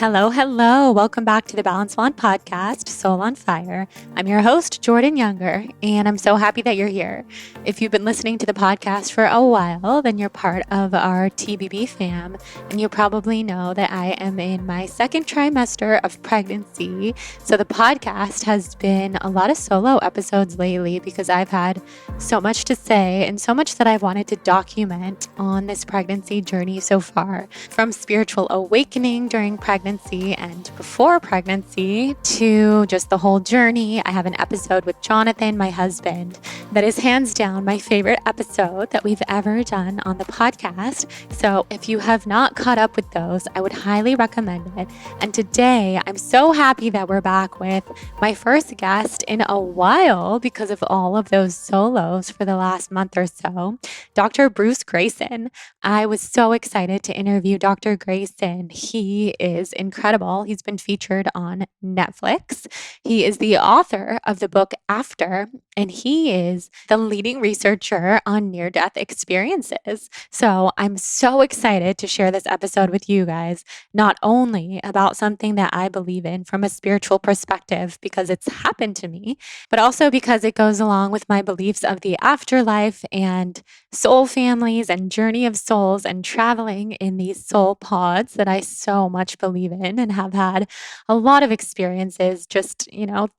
Hello, hello. Welcome back to the Balance Wand podcast, Soul on Fire. I'm your host, Jordan Younger, and I'm so happy that you're here. If you've been listening to the podcast for a while, then you're part of our TBB fam, and you probably know that I am in my second trimester of pregnancy. So the podcast has been a lot of solo episodes lately because I've had so much to say and so much that I've wanted to document on this pregnancy journey so far, from spiritual awakening during pregnancy and before pregnancy to just the whole journey. I have an episode with Jonathan, my husband, that is hands down my favorite episode that we've ever done on the podcast. So if you have not caught up with those, I would highly recommend it. And today I'm so happy that we're back with my first guest in a while because of all of those solos for the last month or so, Dr. Bruce Grayson. I was so excited to interview Dr. Grayson. He is incredible. He's been featured on Netflix. He is the author of the book After, and he is the leading researcher on near-death experiences. So I'm so excited to share this episode with you guys, not only about something that I believe in from a spiritual perspective because it's happened to me, but also because it goes along with my beliefs of the afterlife and soul families and journey of souls and traveling in these soul pods that I so much believe in and have had a lot of experiences just,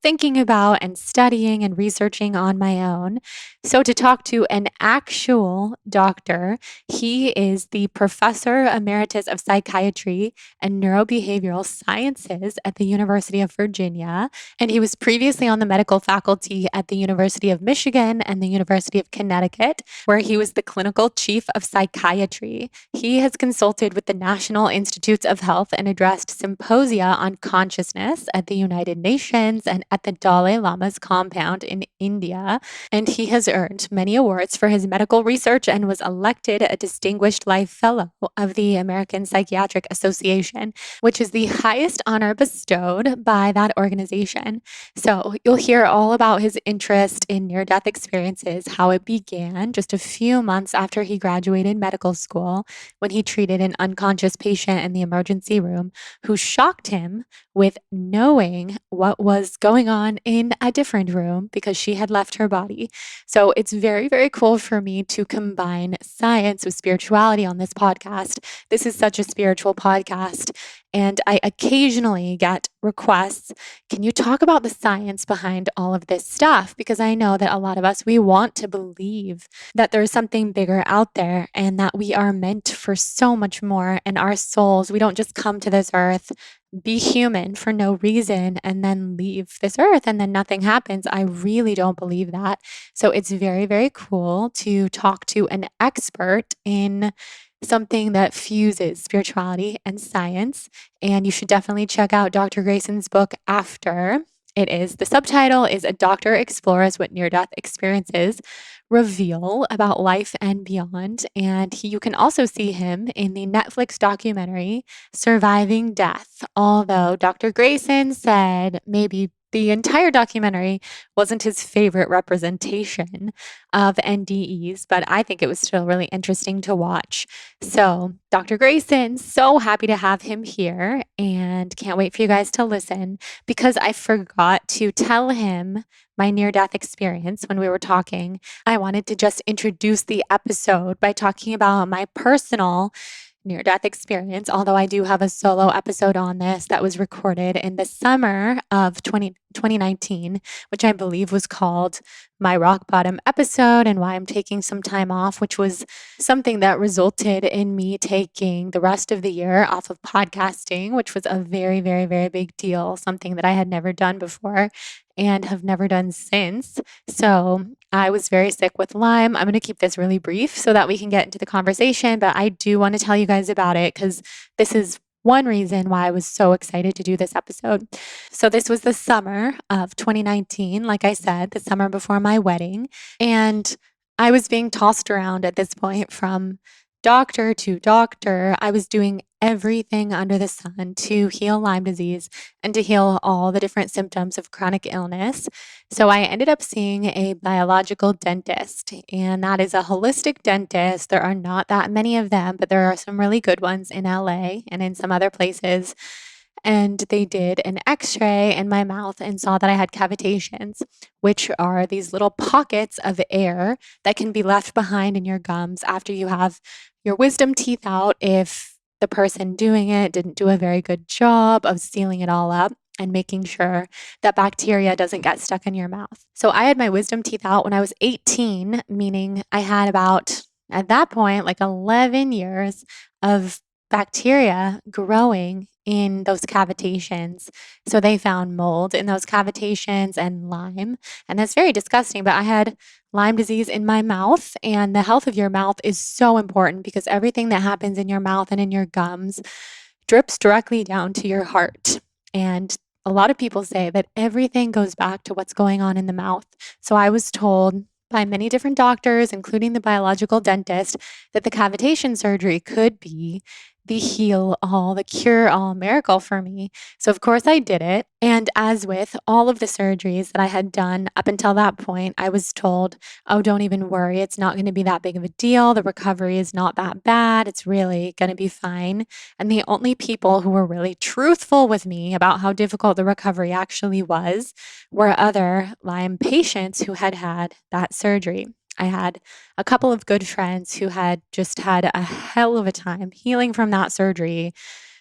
thinking about and studying and researching on my own. So to talk to an actual doctor, he is the Professor Emeritus of Psychiatry and Neurobehavioral Sciences at the University of Virginia, and he was previously on the medical faculty at the University of Michigan and the University of Connecticut, where he was the clinical chief of psychiatry. He has consulted with the National Institutes of Health and addressed symposia on consciousness at the United Nations and at the Dalai Lama's compound in India. And he has earned many awards for his medical research and was elected a Distinguished Life Fellow of the American Psychiatric Association, which is the highest honor bestowed by that organization. So you'll hear all about his interest in near-death experiences, how it began just a few months after he graduated medical school when he treated an unconscious patient in the emergency room who shocked him with knowing what was going on in a different room because she had left her body. So it's very, very cool for me to combine science with spirituality on this podcast. This is such a spiritual podcast, and I occasionally get requests, can you talk about the science behind all of this stuff? Because I know that a lot of us, we want to believe that there's something bigger out there and that we are meant for so much more. And our souls, we don't just come to this earth, be human for no reason, and then leave this earth and then nothing happens. I really don't believe that. So it's very, very cool to talk to an expert in something that fuses spirituality and science. And you should definitely check out Dr. Grayson's book, After. The subtitle is A Doctor Explores What Near-Death Experiences Reveal About Life and Beyond. And you can also see him in the Netflix documentary, Surviving Death. Although Dr. Grayson said maybe the entire documentary wasn't his favorite representation of NDEs, but I think it was still really interesting to watch. So Dr. Grayson, so happy to have him here and can't wait for you guys to listen because I forgot to tell him my near-death experience when we were talking. I wanted to just introduce the episode by talking about my personal near-death experience, although I do have a solo episode on this that was recorded in the summer of 2019, which I believe was called My Rock Bottom Episode and Why I'm Taking Some Time Off, which was something that resulted in me taking the rest of the year off of podcasting, which was a very, very, very big deal, something that I had never done before and have never done since. So I was very sick with Lyme. I'm going to keep this really brief so that we can get into the conversation, but I do want to tell you guys about it because this is one reason why I was so excited to do this episode. So this was the summer of 2019, like I said, the summer before my wedding, and I was being tossed around at this point from doctor to doctor. I was doing everything under the sun to heal Lyme disease and to heal all the different symptoms of chronic illness. So I ended up seeing a biological dentist, and that is a holistic dentist. There are not that many of them, but there are some really good ones in LA and in some other places. and they did an x-ray in my mouth and saw that I had cavitations, which are these little pockets of air that can be left behind in your gums after you have your wisdom teeth out if the person doing it didn't do a very good job of sealing it all up and making sure that bacteria doesn't get stuck in your mouth. So I had my wisdom teeth out when I was 18, meaning I had about, at that point, like 11 years of bacteria growing in those cavitations. So they found mold in those cavitations and Lyme. And that's very disgusting, but I had Lyme disease in my mouth, and the health of your mouth is so important because everything that happens in your mouth and in your gums drips directly down to your heart. And a lot of people say that everything goes back to what's going on in the mouth. So I was told by many different doctors, including the biological dentist, that the cavitation surgery could be the heal all, the cure all miracle for me. So, of course, I did it. And as with all of the surgeries that I had done up until that point, I was told, oh, don't even worry. It's not going to be that big of a deal. The recovery is not that bad. It's really going to be fine. And the only people who were really truthful with me about how difficult the recovery actually was were other Lyme patients who had had that surgery. I had a couple of good friends who had just had a hell of a time healing from that surgery.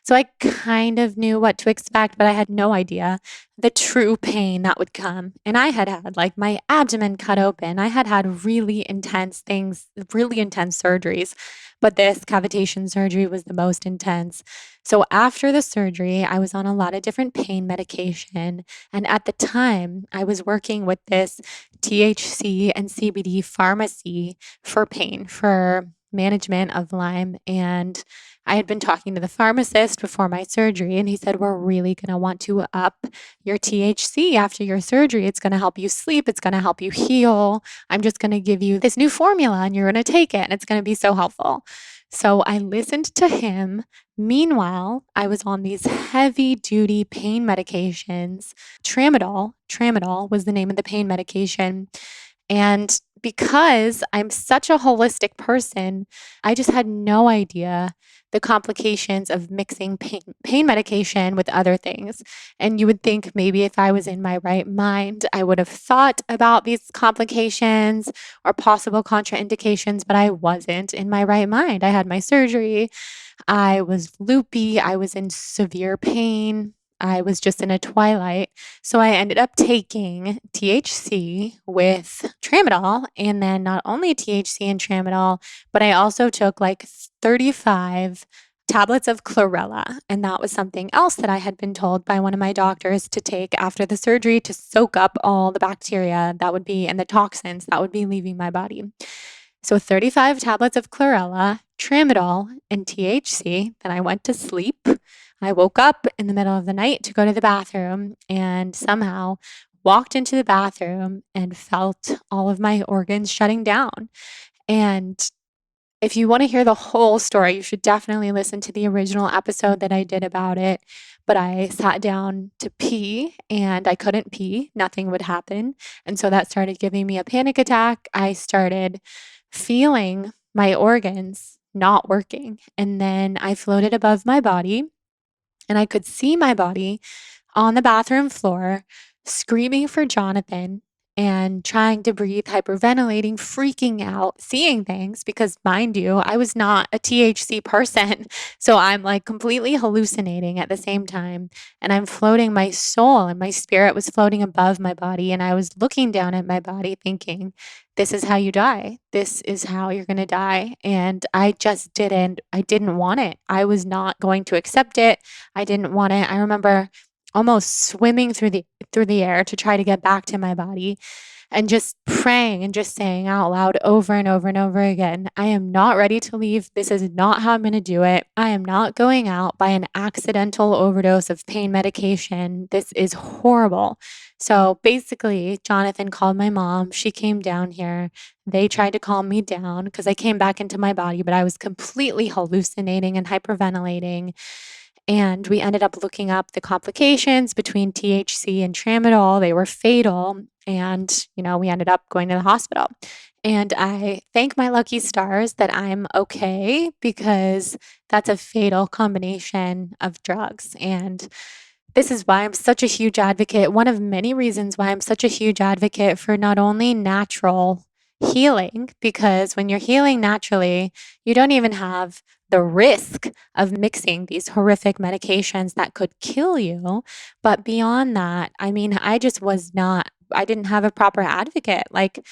So I kind of knew what to expect, but I had no idea the true pain that would come. And I had had like my abdomen cut open. I had had really intense things, really intense surgeries, but this cavitation surgery was the most intense. So after the surgery, I was on a lot of different pain medication. And at the time, I was working with this THC and CBD pharmacy for pain, for management of Lyme. And I had been talking to the pharmacist before my surgery, and he said, we're really going to want to up your THC after your surgery. It's going to help you sleep. It's going to help you heal. I'm just going to give you this new formula and you're going to take it, and it's going to be so helpful. So I listened to him. Meanwhile, I was on these heavy duty pain medications. Tramadol was the name of the pain medication. And because I'm such a holistic person, I just had no idea the complications of mixing pain medication with other things. And you would think maybe if I was in my right mind, I would have thought about these complications or possible contraindications, but I wasn't in my right mind. I had my surgery. I was loopy. I was in severe pain. I was just in a twilight. So I ended up taking THC with tramadol, and then not only THC and tramadol, but I also took like 35 tablets of chlorella. And that was something else that I had been told by one of my doctors to take after the surgery to soak up all the bacteria that would be and the toxins that would be leaving my body. So 35 tablets of chlorella, tramadol, and THC. Then I went to sleep. I woke up in the middle of the night to go to the bathroom and somehow walked into the bathroom and felt all of my organs shutting down. And if you want to hear the whole story, you should definitely listen to the original episode that I did about it. But I sat down to pee and I couldn't pee. Nothing would happen. And so that started giving me a panic attack. I started feeling my organs not working. And then I floated above my body and I could see my body on the bathroom floor screaming for Jonathan and trying to breathe, hyperventilating, freaking out, seeing things because, mind you, I was not a THC person. So I'm like completely hallucinating at the same time. And I'm floating, my soul and my spirit was floating above my body. And I was looking down at my body thinking, this is how you die. This is how you're going to die. And I didn't want it. I was not going to accept it. I didn't want it. I remember almost swimming through the air to try to get back to my body and just praying and just saying out loud over and over and over again, I am not ready to leave. This is not how I'm going to do it. I am not going out by an accidental overdose of pain medication. This is horrible. So basically, Jonathan called my mom. She came down here. They tried to calm me down because I came back into my body, but I was completely hallucinating and hyperventilating. And we ended up looking up the complications between THC and tramadol. They were fatal. And, we ended up going to the hospital. And I thank my lucky stars that I'm okay, because that's a fatal combination of drugs. And this is why I'm such a huge advocate. One of many reasons why I'm such a huge advocate for not only natural healing, because when you're healing naturally, you don't even have the risk of mixing these horrific medications that could kill you. But beyond that, I didn't have a proper advocate. Like,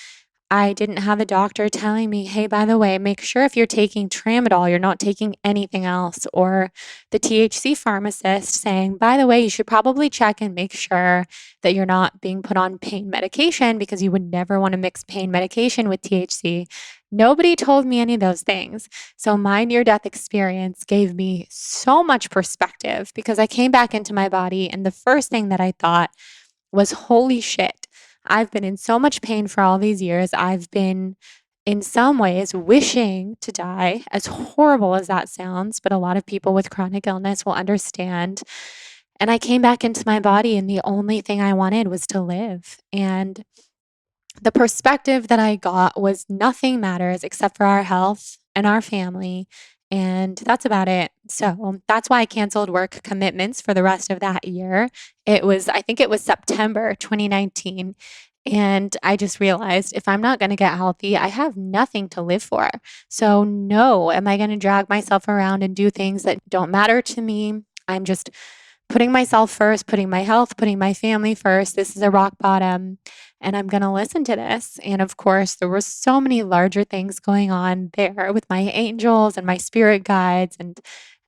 I didn't have a doctor telling me, hey, by the way, make sure if you're taking tramadol, you're not taking anything else. Or the THC pharmacist saying, by the way, you should probably check and make sure that you're not being put on pain medication, because you would never want to mix pain medication with THC. Nobody told me any of those things. So my near-death experience gave me so much perspective, because I came back into my body and the first thing that I thought was, holy shit, I've been in so much pain for all these years. I've been, in some ways, wishing to die, as horrible as that sounds, but a lot of people with chronic illness will understand. And I came back into my body, and the only thing I wanted was to live. And the perspective that I got was nothing matters except for our health and our family. And that's about it. So that's why I canceled work commitments for the rest of that year. I think it was September 2019. And I just realized, if I'm not going to get healthy, I have nothing to live for. So, no, am I going to drag myself around and do things that don't matter to me? I'm just putting myself first, putting my health, putting my family first. This is a rock bottom, and I'm going to listen to this. And of course, there were so many larger things going on there with my angels and my spirit guides. And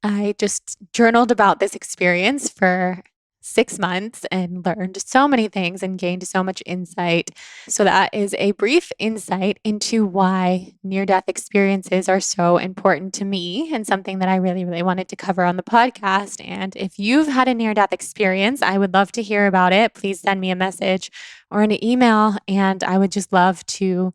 I just journaled about this experience for 6 months and learned so many things and gained so much insight. So that is a brief insight into why near-death experiences are so important to me, and something that I really, really wanted to cover on the podcast. And if you've had a near-death experience, I would love to hear about it. Please send me a message or an email, and I would love to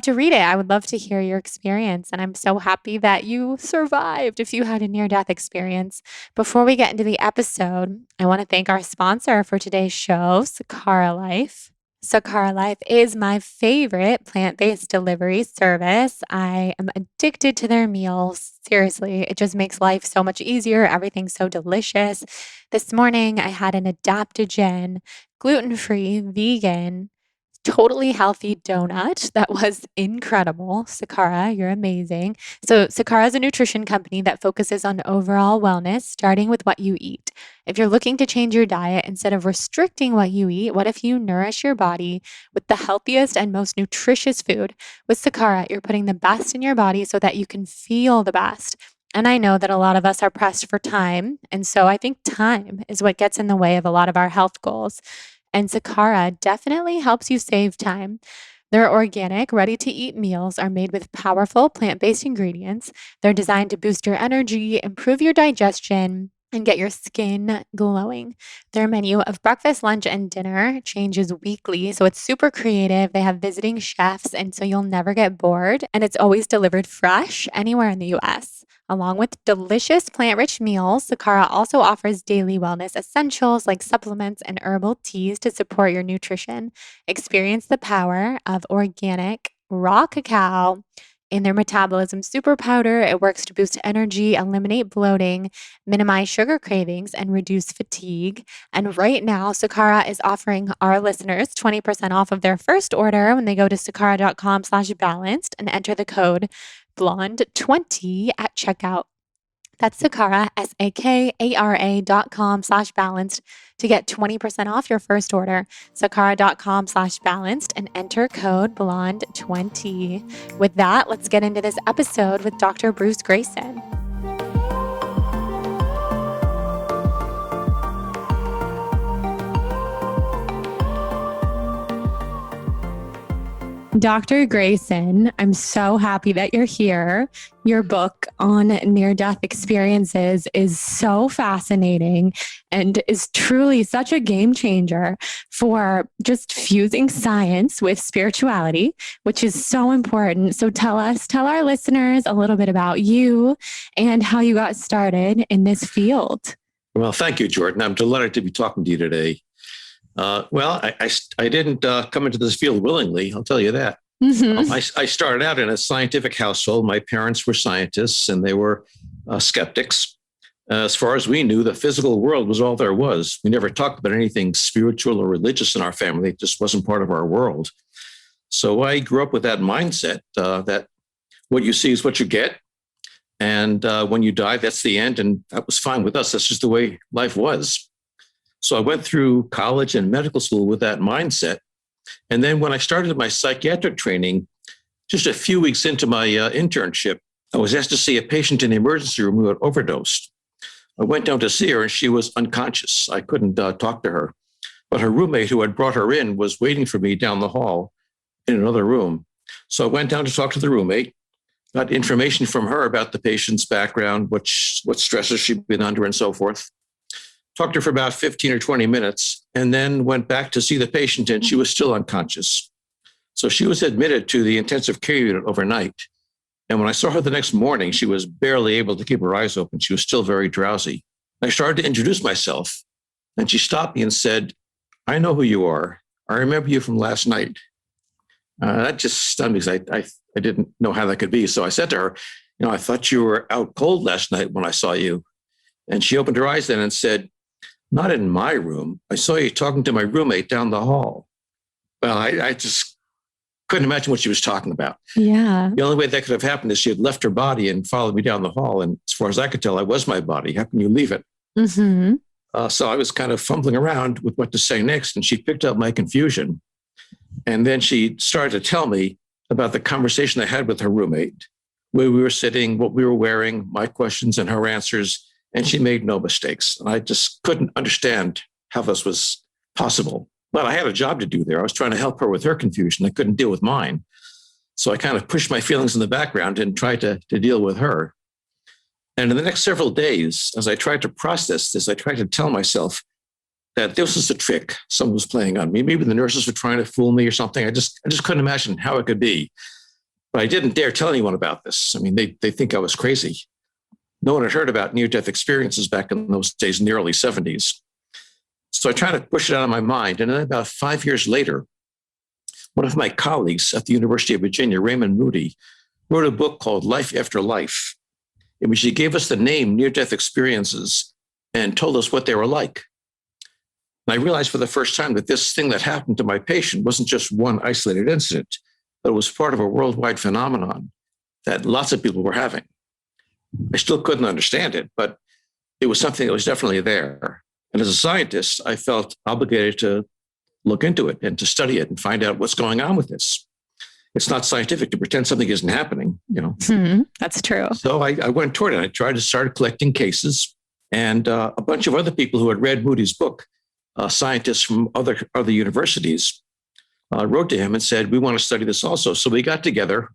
read it. I would love to hear your experience. And I'm so happy that you survived if you had a near-death experience. Before we get into the episode, I want to thank our sponsor for today's show, Sakara Life. Sakara Life is my favorite plant-based delivery service. I am addicted to their meals. Seriously, it just makes life so much easier. Everything's so delicious. This morning, I had an adaptogen, gluten-free, vegan, totally healthy donut that was incredible. Sakara, you're amazing. So Sakara is a nutrition company that focuses on overall wellness, starting with what you eat. If you're looking to change your diet, instead of restricting what you eat, what if you nourish your body with the healthiest and most nutritious food? With Sakara, you're putting the best in your body so that you can feel the best. And I know that a lot of us are pressed for time. And so I think time is what gets in the way of a lot of our health goals. And Sakara definitely helps you save time. Their organic, ready-to-eat meals are made with powerful plant-based ingredients. They're designed to boost your energy, improve your digestion, and get your skin glowing. Their menu of breakfast, lunch, and dinner changes weekly, so it's super creative. They have visiting chefs, and so you'll never get bored. And it's always delivered fresh anywhere in the US. Along with delicious plant-rich meals, Sakara also offers daily wellness essentials like supplements and herbal teas to support your nutrition. Experience the power of organic raw cacao in their metabolism super powder. It works to boost energy, eliminate bloating, minimize sugar cravings, and reduce fatigue. And right now, Sakara is offering our listeners 20% off of their first order when they go to sakara.com/balanced and enter the code blonde20 at checkout. That's Sakara, SAKARA.com/balanced to get 20% off your first order. Sakara.com/balanced and enter code blonde20. With that, let's get into this episode with Dr. Bruce Grayson. Dr. Grayson, I'm so happy that you're here. Your book on near-death experiences is so fascinating and is truly such a game changer for just fusing science with spirituality, which is so important. So tell our listeners a little bit about you and how you got started in this field. Well, thank you, Jordan. I'm delighted to be talking to you today. I didn't come into this field willingly. I'll tell you that. Mm-hmm. I started out in a scientific household. My parents were scientists and they were skeptics. As far as we knew, the physical world was all there was. We never talked about anything spiritual or religious in our family. It just wasn't part of our world. So I grew up with that mindset that what you see is what you get. And when you die, that's the end. And that was fine with us. That's just the way life was. So I went through college and medical school with that mindset. And then when I started my psychiatric training, just a few weeks into my internship, I was asked to see a patient in the emergency room who had overdosed. I went down to see her and she was unconscious. I couldn't talk to her. But her roommate who had brought her in was waiting for me down the hall in another room. So I went down to talk to the roommate, got information from her about the patient's background, what stresses she'd been under and so forth. Talked to her for about 15 or 20 minutes and then went back to see the patient and she was still unconscious. So she was admitted to the intensive care unit overnight. And when I saw her the next morning, she was barely able to keep her eyes open. She was still very drowsy. I started to introduce myself and she stopped me and said, "I know who you are. I remember you from last night." That just stunned me because I didn't know how that could be. So I said to her, "I thought you were out cold last night when I saw you." And she opened her eyes then and said, "Not in my room. I saw you talking to my roommate down the hall." Well, I just couldn't imagine what she was talking about. Yeah. The only way that could have happened is she had left her body and followed me down the hall. And as far as I could tell, I was my body. How can you leave it? Mm-hmm. So I was kind of fumbling around with what to say next. And she picked up my confusion. And then she started to tell me about the conversation I had with her roommate, where we were sitting, what we were wearing, my questions and her answers. And she made no mistakes. And I just couldn't understand how this was possible. But I had a job to do there. I was trying to help her with her confusion. I couldn't deal with mine. So I kind of pushed my feelings in the background and tried to deal with her. And in the next several days, as I tried to process this, I tried to tell myself that this was a trick someone was playing on me. Maybe the nurses were trying to fool me or something. I just couldn't imagine how it could be. But I didn't dare tell anyone about this. I mean, they think I was crazy. No one had heard about near-death experiences back in those days in the early 70s. So I tried to push it out of my mind. And then about 5 years later, one of my colleagues at the University of Virginia, Raymond Moody, wrote a book called Life After Life, in which he gave us the name near-death experiences and told us what they were like. And I realized for the first time that this thing that happened to my patient wasn't just one isolated incident, but it was part of a worldwide phenomenon that lots of people were having. I still couldn't understand it, but it was something that was definitely there. And as a scientist, I felt obligated to look into it and to study it and find out what's going on with this. It's not scientific to pretend something isn't happening, That's true. So I went toward it. I tried to start collecting cases. And a bunch of other people who had read Moody's book, scientists from other universities, wrote to him and said, "We want to study this also." So we got together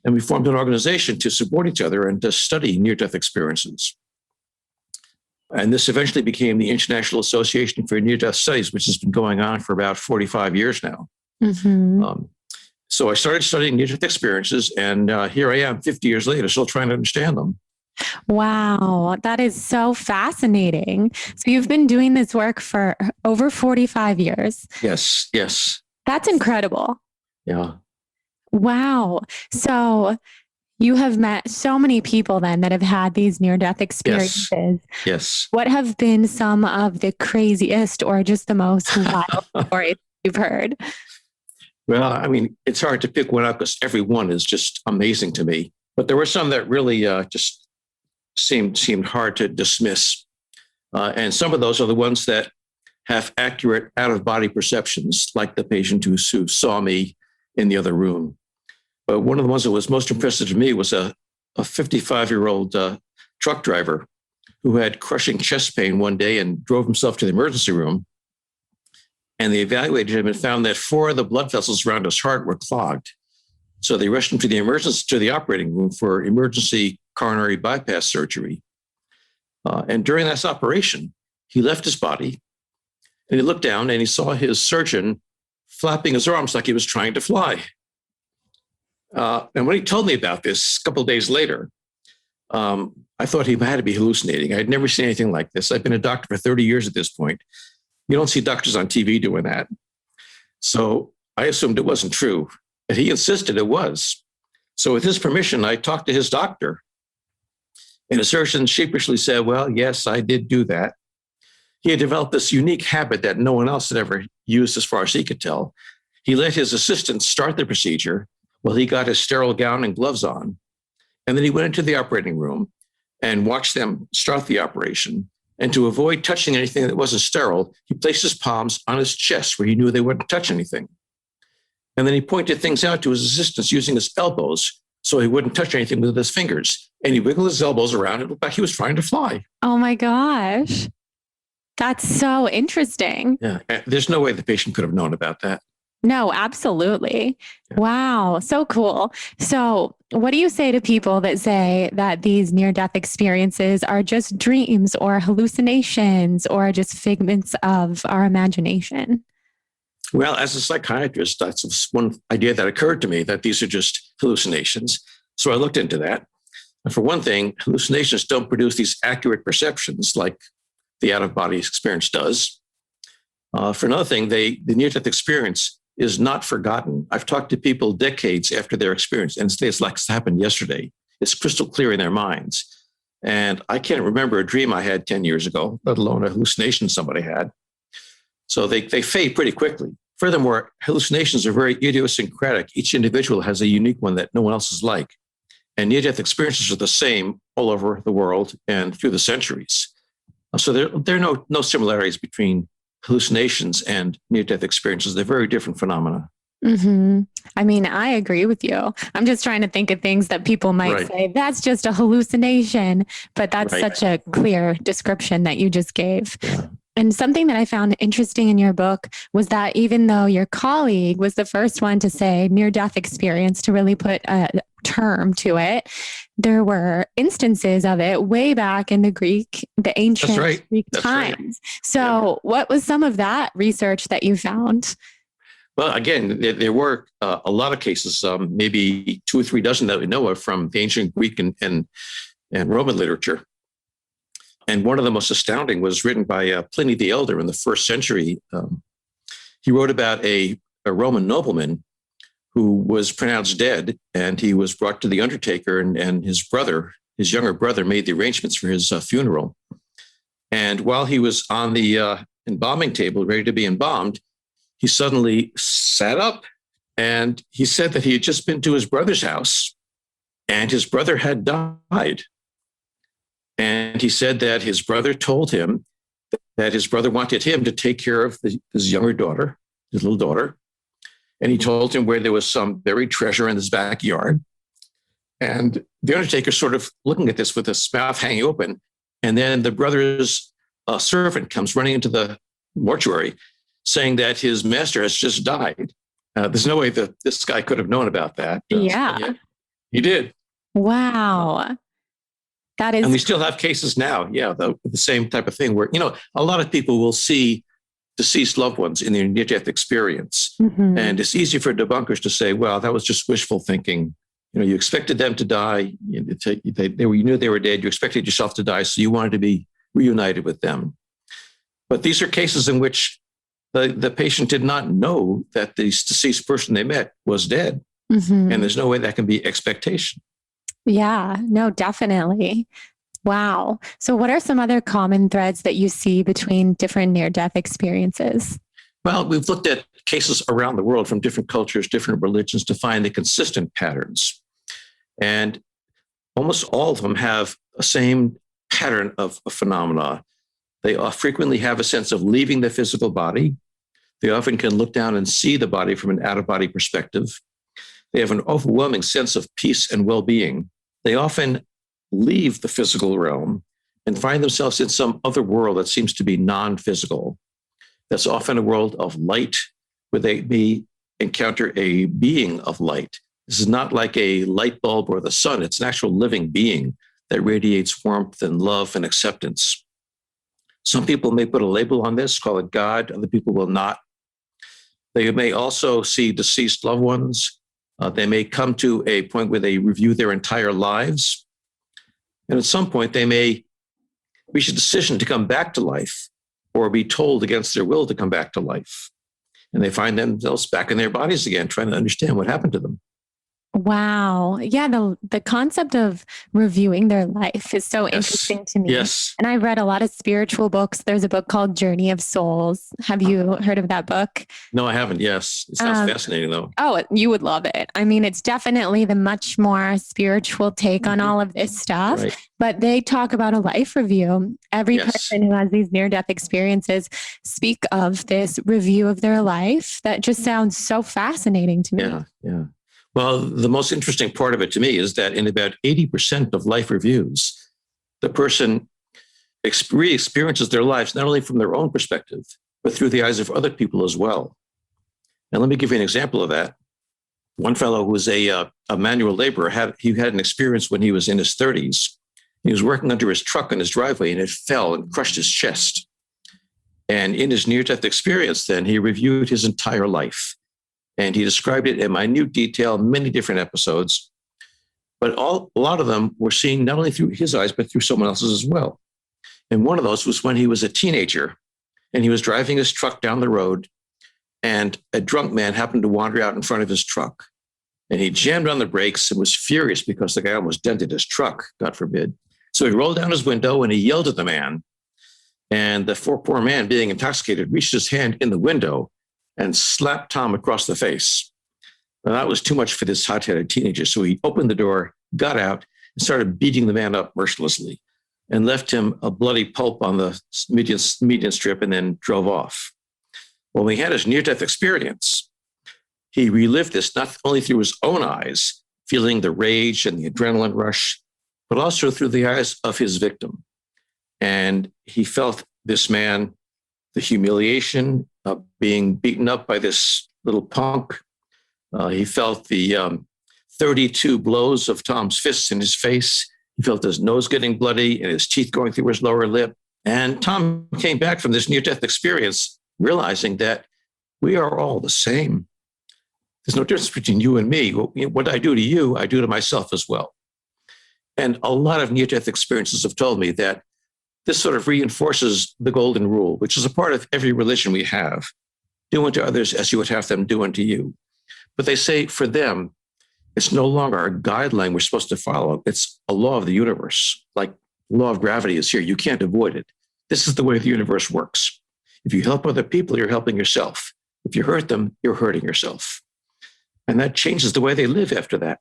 and we formed an organization to support each other and to study near-death experiences. And this eventually became the International Association for Near-Death Studies, which has been going on for about 45 years now. Mm-hmm. So I started studying near-death experiences, and here I am 50 years later, still trying to understand them. Wow, that is so fascinating. So you've been doing this work for over 45 years. Yes. That's incredible. Yeah. Wow. So you have met so many people then that have had these near-death experiences. Yes. What have been some of the craziest or just the most wild stories you've heard? Well, I mean, it's hard to pick one up because every one is just amazing to me. But there were some that really just seemed hard to dismiss. And some of those are the ones that have accurate out-of-body perceptions, like the patient who saw me in the other room. But one of the ones that was most impressive to me was a 55-year-old truck driver who had crushing chest pain one day and drove himself to the emergency room. And they evaluated him and found that 4 of the blood vessels around his heart were clogged. So they rushed him to the operating room for emergency coronary bypass surgery. And during this operation, he left his body and he looked down and he saw his surgeon flapping his arms like he was trying to fly. And when he told me about this a couple of days later, I thought he had to be hallucinating. I had never seen anything like this. I've been a doctor for 30 years at this point. You don't see doctors on TV doing that. So I assumed it wasn't true, and he insisted it was. So with his permission, I talked to his doctor, and the surgeon sheepishly said, well, yes, I did do that. He had developed this unique habit that no one else had ever used as far as he could tell. He let his assistant start the procedure while he got his sterile gown and gloves on. And then he went into the operating room and watched them start the operation. And to avoid touching anything that wasn't sterile, he placed his palms on his chest where he knew they wouldn't touch anything. And then he pointed things out to his assistants using his elbows so he wouldn't touch anything with his fingers. And he wiggled his elbows around. It looked like he was trying to fly. Oh my gosh. That's so interesting. Yeah. There's no way the patient could have known about that. No, absolutely. Yeah. Wow. So cool. So what do you say to people that say that these near-death experiences are just dreams or hallucinations or just figments of our imagination? Well, as a psychiatrist, that's one idea that occurred to me, that these are just hallucinations. So I looked into that. And for one thing, hallucinations don't produce these accurate perceptions like the out-of-body experience does. For another thing, the near-death experience is not forgotten. I've talked to people decades after their experience, and it's like it happened yesterday. It's crystal clear in their minds. And I can't remember a dream I had 10 years ago, let alone a hallucination somebody had. So they fade pretty quickly. Furthermore, hallucinations are very idiosyncratic. Each individual has a unique one that no one else is like. And near-death experiences are the same all over the world and through the centuries. So there are no similarities between hallucinations and near-death experiences. They're very different phenomena. Mm-hmm. I mean, I agree with you. I'm just trying to think of things that people might say, that's just a hallucination, but that's such a clear description that you just gave. Yeah. And something that I found interesting in your book was that even though your colleague was the first one to say near-death experience, to really put a term to it, there were instances of it way back in the ancient Greek times. Right. So what was some of that research that you found? Well, again, there were a lot of cases, maybe 2 or 3 dozen that we know of from the ancient Greek and Roman literature. And one of the most astounding was written by Pliny the Elder in the 1st century. He wrote about a Roman nobleman who was pronounced dead, and he was brought to the undertaker, and his younger brother, made the arrangements for his funeral. And while he was on the embalming table, ready to be embalmed, he suddenly sat up, and he said that he had just been to his brother's house, and his brother had died. And he said that his brother told him that his brother wanted him to take care of his younger daughter, his little daughter. And he told him where there was some buried treasure in his backyard. And the undertaker sort of looking at this with his mouth hanging open. And then the brother's servant comes running into the mortuary saying that his master has just died. There's no way that this guy could have known about that. Yeah. He did. Wow. That is. And we still have cases now. Yeah. The same type of thing where, a lot of people will see deceased loved ones in their near-death experience. Mm-hmm. And it's easy for debunkers to say, well, that was just wishful thinking. You expected them to die. You knew they were dead. You expected yourself to die, so you wanted to be reunited with them. But these are cases in which the patient did not know that the deceased person they met was dead. Mm-hmm. And there's no way that can be expectation. Yeah, no, definitely. Wow. So what are some other common threads that you see between different near-death experiences? Well, we've looked at cases around the world from different cultures, different religions to find the consistent patterns. And almost all of them have the same pattern of phenomena. They frequently have a sense of leaving the physical body. They often can look down and see the body from an out-of-body perspective. They have an overwhelming sense of peace and well-being. They often leave the physical realm and find themselves in some other world that seems to be non-physical. That's often a world of light where they may encounter a being of light. This is not like a light bulb or the sun. It's an actual living being that radiates warmth and love and acceptance. Some people may put a label on this, call it God. Other people will not. They may also see deceased loved ones. They may come to a point where they review their entire lives. And at some point, they may reach a decision to come back to life, or be told against their will to come back to life. And they find themselves back in their bodies again, trying to understand what happened to them. Wow. Yeah, the concept of reviewing their life is so interesting to me. Yes. And I've read a lot of spiritual books. There's a book called Journey of Souls. Have you heard of that book? No, I haven't. Yes. It sounds fascinating, though. Oh, you would love it. I mean, it's definitely the much more spiritual take on all of this stuff. Right. But they talk about a life review. Every person who has these near-death experiences speak of this review of their life. That just sounds so fascinating to me. Yeah. Well, the most interesting part of it to me is that in about 80% of life reviews, the person re-experiences their lives not only from their own perspective, but through the eyes of other people as well. And let me give you an example of that. One fellow who was a manual laborer had an experience when he was in his 30s. He was working under his truck in his driveway, and it fell and crushed his chest. And in his near-death experience, then, he reviewed his entire life. And he described it in minute detail, many different episodes. But a lot of them were seen not only through his eyes, but through someone else's as well. And one of those was when he was a teenager, and he was driving his truck down the road, and a drunk man happened to wander out in front of his truck. And he jammed on the brakes and was furious because the guy almost dented his truck, God forbid. So he rolled down his window and he yelled at the man. And the poor man, being intoxicated, reached his hand in the window and slapped Tom across the face. Now, that was too much for this hot-headed teenager. So he opened the door, got out, and started beating the man up mercilessly and left him a bloody pulp on the median strip and then drove off. When we had his near-death experience, he relived this not only through his own eyes, feeling the rage and the adrenaline rush, but also through the eyes of his victim. And he felt this man, the humiliation of being beaten up by this little punk. He felt the 32 blows of Tom's fists in his face. He felt his nose getting bloody and his teeth going through his lower lip. And Tom came back from this near-death experience realizing that we are all the same. There's no difference between you and me. What I do to you, I do to myself as well. And a lot of near-death experiences have told me that this sort of reinforces the golden rule, which is a part of every religion we have. Do unto others as you would have them do unto you. But they say for them, it's no longer a guideline we're supposed to follow. It's a law of the universe. Like law of gravity is here. You can't avoid it. This is the way the universe works. If you help other people, you're helping yourself. If you hurt them, you're hurting yourself. And that changes the way they live after that.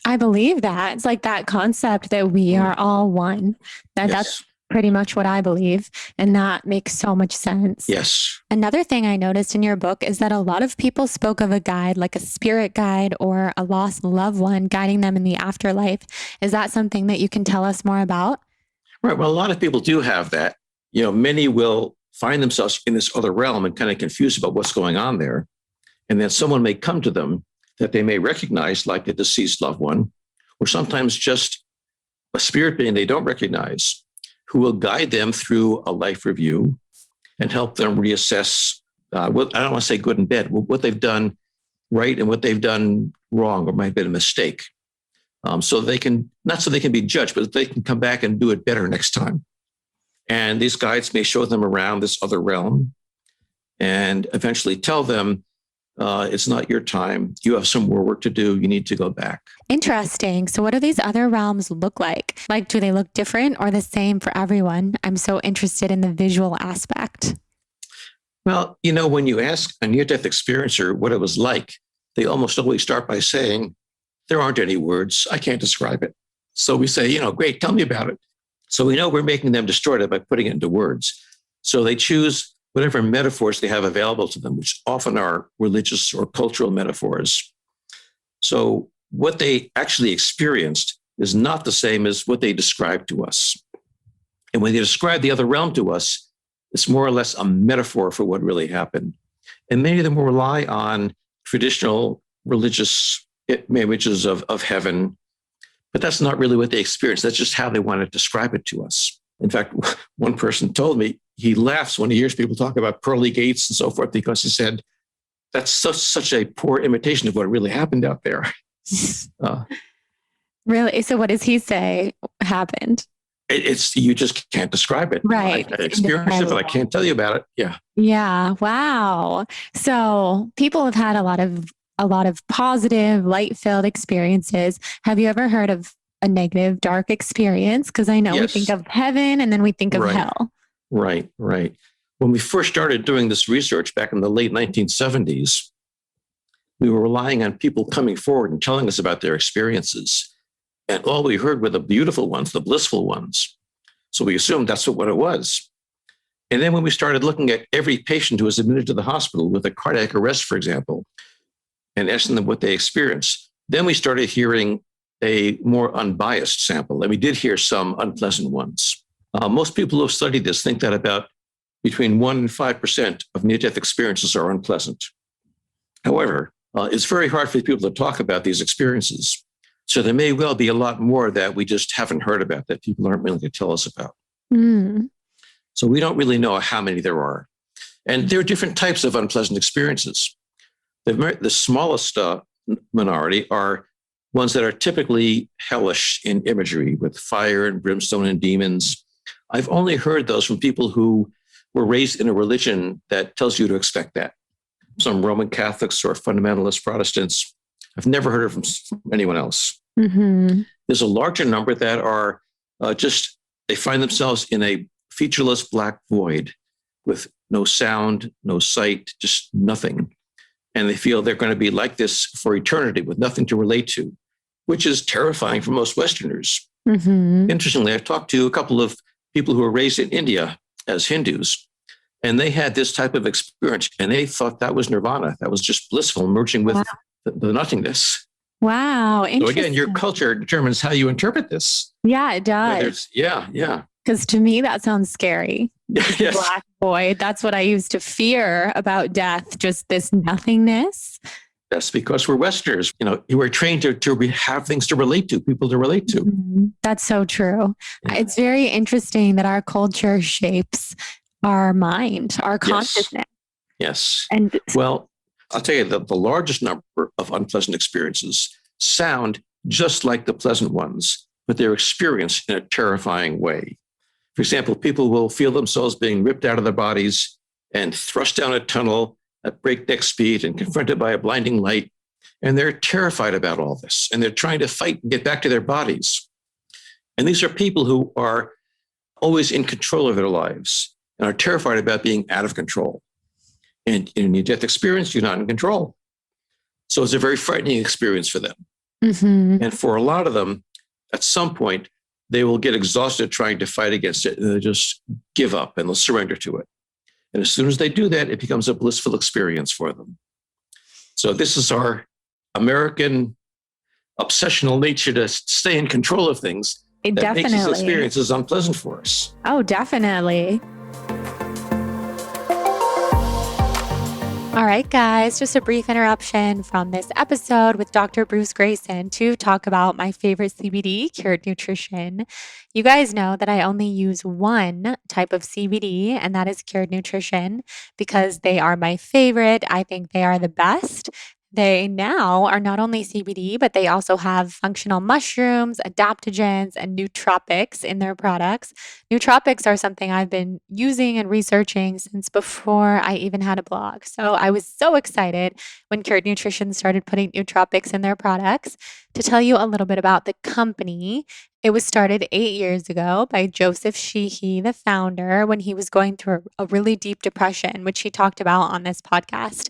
I believe that. It's like that concept that we are all one. That's pretty much what I believe. And that makes so much sense. Yes. Another thing I noticed in your book is that a lot of people spoke of a guide, like a spirit guide or a lost loved one guiding them in the afterlife. Is that something that you can tell us more about? Right. Well, a lot of people do have that. Many will find themselves in this other realm and kind of confused about what's going on there. And then someone may come to them that they may recognize, like a deceased loved one, or sometimes just a spirit being they don't recognize, who will guide them through a life review and help them reassess what, I don't want to say good and bad, what they've done right and what they've done wrong or might have been a mistake. So they can, not so they can be judged, but they can come back and do it better next time. And these guides may show them around this other realm and eventually tell them, it's not your time. You have some more work to do. You need to go back. Interesting. So what do these other realms look like? Like, do they look different or the same for everyone? I'm so interested in the visual aspect. Well, when you ask a near-death experiencer what it was like, they almost always start by saying, there aren't any words. I can't describe it. So we say, great, tell me about it. So we know we're making them distort it by putting it into words. So they choose whatever metaphors they have available to them, which often are religious or cultural metaphors. So what they actually experienced is not the same as what they described to us. And when they describe the other realm to us, it's more or less a metaphor for what really happened. And many of them will rely on traditional religious images of heaven, but that's not really what they experienced. That's just how they want to describe it to us. In fact, one person told me he laughs when he hears people talk about pearly gates and so forth, because he said, that's such a poor imitation of what really happened out there. Really? So what does he say happened? It's you just can't describe it. Right. I experienced it, but I can't tell you about it. Yeah. Yeah. Wow. So people have had a lot of positive, light-filled experiences. Have you ever heard of a negative, dark experience? Because I know we think Yes. of heaven and then we think of Right. hell. Right. When we first started doing this research back in the late 1970s, we were relying on people coming forward and telling us about their experiences. And all we heard were the beautiful ones, the blissful ones. So we assumed that's what it was. And then when we started looking at every patient who was admitted to the hospital with a cardiac arrest, for example, and asking them what they experienced, then we started hearing a more unbiased sample. And we did hear some unpleasant ones. Most people who have studied this think that about between 1% and 5% of near-death experiences are unpleasant. However, it's very hard for people to talk about these experiences. So there may well be a lot more that we just haven't heard about that people aren't willing to tell us about. Mm. So we don't really know how many there are. And there are different types of unpleasant experiences. The smallest minority are ones that are typically hellish in imagery with fire and brimstone and demons. I've only heard those from people who were raised in a religion that tells you to expect that. Some Roman Catholics or fundamentalist Protestants. I've never heard of them from anyone else. Mm-hmm. There's a larger number that are they find themselves in a featureless black void with no sound, no sight, just nothing. And they feel they're going to be like this for eternity with nothing to relate to, which is terrifying for most Westerners. Mm-hmm. Interestingly, I've talked to a couple of people who were raised in India as Hindus, and they had this type of experience, and they thought that was nirvana. That was just blissful, merging with the nothingness. Wow. So again, your culture determines how you interpret this. Yeah, it does. Yeah. Because to me, that sounds scary. Yes. Black void. That's what I used to fear about death, just this nothingness. That's because we're Westerners. You were trained to have things to relate to, people to relate to. Mm-hmm. That's so true. Yeah. It's very interesting that our culture shapes our mind, our consciousness. Yes. And well, I'll tell you, the largest number of unpleasant experiences sound just like the pleasant ones, but they're experienced in a terrifying way. For example, people will feel themselves being ripped out of their bodies and thrust down a tunnel at breakneck speed and confronted by a blinding light. And they're terrified about all this. And they're trying to fight and get back to their bodies. And these are people who are always in control of their lives and are terrified about being out of control. And in a near-death experience, you're not in control. So it's a very frightening experience for them. Mm-hmm. And for a lot of them, at some point, they will get exhausted trying to fight against it. And they'll just give up and they'll surrender to it. And as soon as they do that, it becomes a blissful experience for them. So this is our American obsessional nature to stay in control of things. That makes these experiences unpleasant for us. Oh, definitely. All right, guys, just a brief interruption from this episode with Dr. Bruce Grayson to talk about my favorite CBD, Cured Nutrition. You guys know that I only use one type of CBD, and that is Cured Nutrition, because they are my favorite. I think they are the best. They now are not only CBD, but they also have functional mushrooms, adaptogens, and nootropics in their products. Nootropics are something I've been using and researching since before I even had a blog. So I was so excited when Cured Nutrition started putting nootropics in their products. To tell you a little bit about the company, it was started 8 years ago by Joseph Sheehy, the founder, when he was going through a really deep depression, which he talked about on this podcast.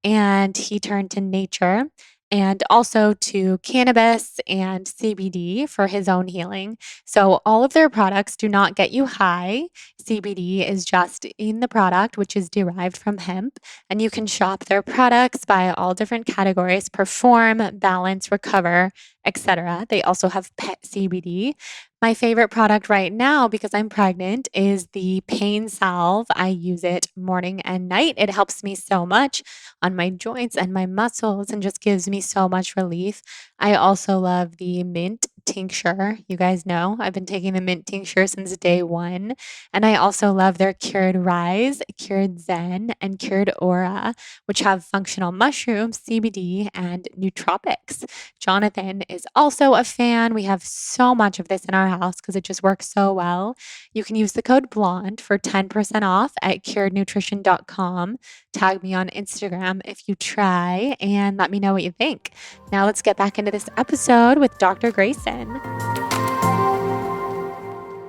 And he turned to nature and also to cannabis and CBD for his own healing. So all of their products do not get you high. CBD is just in the product, which is derived from hemp. And you can shop their products by all different categories: perform, balance, recover, etc. They also have pet CBD. My favorite product right now, because I'm pregnant, is the pain salve. I use it morning and night. It helps me so much on my joints and my muscles and just gives me so much relief. I also love the mint tincture. You guys know I've been taking the mint tincture since day one. And I also love their cured rise, cured zen, and cured aura, which have functional mushrooms, CBD, and nootropics. Jonathan is also a fan. We have so much of this in our house because it just works so well. You can use the code BLONDE for 10% off at curednutrition.com. Tag me on Instagram if you try and let me know what you think. Now let's get back into this episode with Dr. Grayson.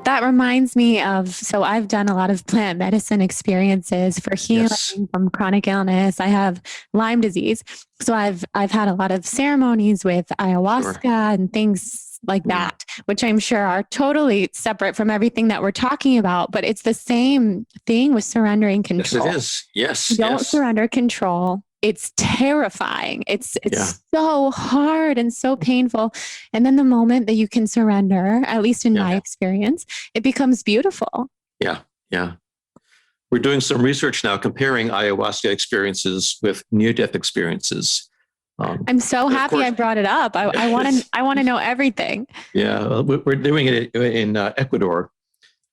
That reminds me of, so I've done a lot of plant medicine experiences for healing from chronic illness. I have Lyme disease. So I've had a lot of ceremonies with ayahuasca and things like that, which I'm sure are totally separate from everything that we're talking about, but it's the same thing with surrendering control. Yes, it is. Yes. Don't surrender control. It's terrifying. It's so hard and so painful. And then the moment that you can surrender, at least in my experience, it becomes beautiful. Yeah. Yeah. We're doing some research now comparing ayahuasca experiences with near-death experiences. I'm so happy I brought it up. I want to know everything. Yeah. We're doing it in Ecuador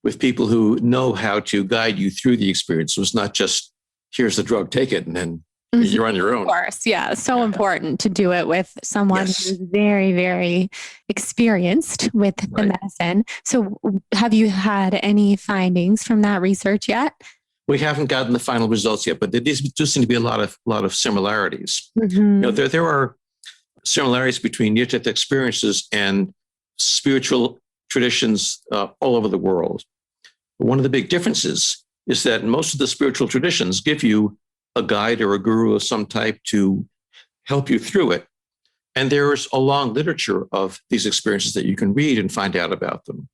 with people who know how to guide you through the experience. So it's not just, here's the drug, take it, and then you're on your own. Of course. Yeah. So important to do it with someone who's very, very experienced with the medicine. So have you had any findings from that research yet? We haven't gotten the final results yet, but there do seem to be a lot of similarities. You know, there are similarities between near-death experiences and spiritual traditions all over the world. But one of the big differences is that most of the spiritual traditions give you a guide or a guru of some type to help you through it. And there's a long literature of these experiences that you can read and find out about them.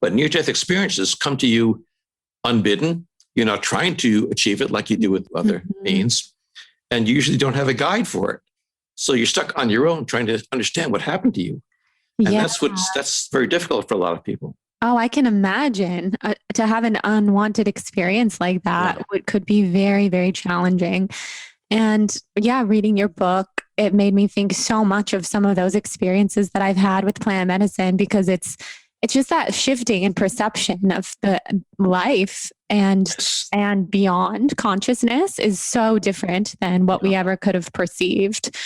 But near-death experiences come to you unbidden. You're not trying to achieve it like you do with other means, and you usually don't have a guide for it. So you're stuck on your own trying to understand what happened to you. And that's very difficult for a lot of people. Oh, I can imagine to have an unwanted experience like that could be very, very challenging. And reading your book, it made me think so much of some of those experiences that I've had with plant medicine, because it's just that shifting in perception of the life and beyond consciousness is so different than what we ever could have perceived.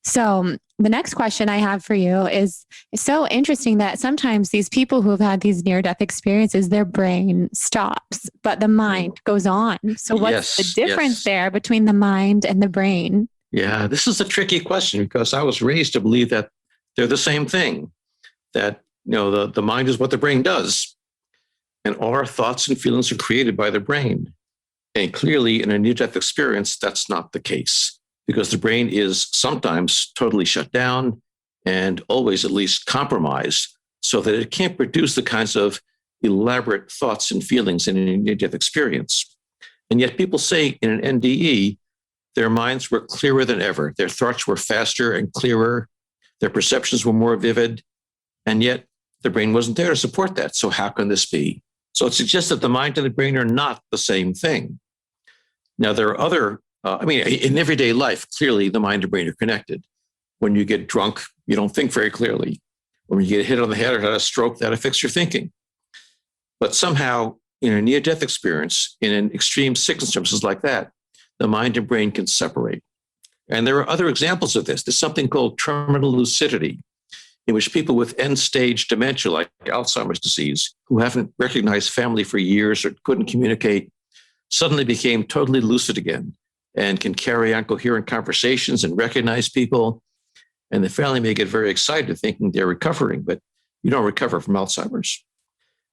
So the next question I have for you is, it's so interesting that sometimes these people who have had these near-death experiences, their brain stops, but the mind goes on. So what's the difference there between the mind and the brain? Yeah, this is a tricky question because I was raised to believe that they're the same thing, that the mind is what the brain does. And all our thoughts and feelings are created by the brain. And clearly in a near-death experience, that's not the case, because the brain is sometimes totally shut down and always at least compromised so that it can't produce the kinds of elaborate thoughts and feelings in a near-death experience. And yet people say in an NDE, their minds were clearer than ever. Their thoughts were faster and clearer. Their perceptions were more vivid. And yet the brain wasn't there to support that. So how can this be? So it suggests that the mind and the brain are not the same thing. Now, there are other in everyday life, clearly the mind and brain are connected. When you get drunk, you don't think very clearly. When you get hit on the head or have a stroke, that affects your thinking. But somehow, in a near-death experience, in extreme circumstances like that, the mind and brain can separate. And there are other examples of this. There's something called terminal lucidity, in which people with end-stage dementia, like Alzheimer's disease, who haven't recognized family for years or couldn't communicate, suddenly became totally lucid again and can carry on coherent conversations and recognize people. And the family may get very excited thinking they're recovering, but you don't recover from Alzheimer's.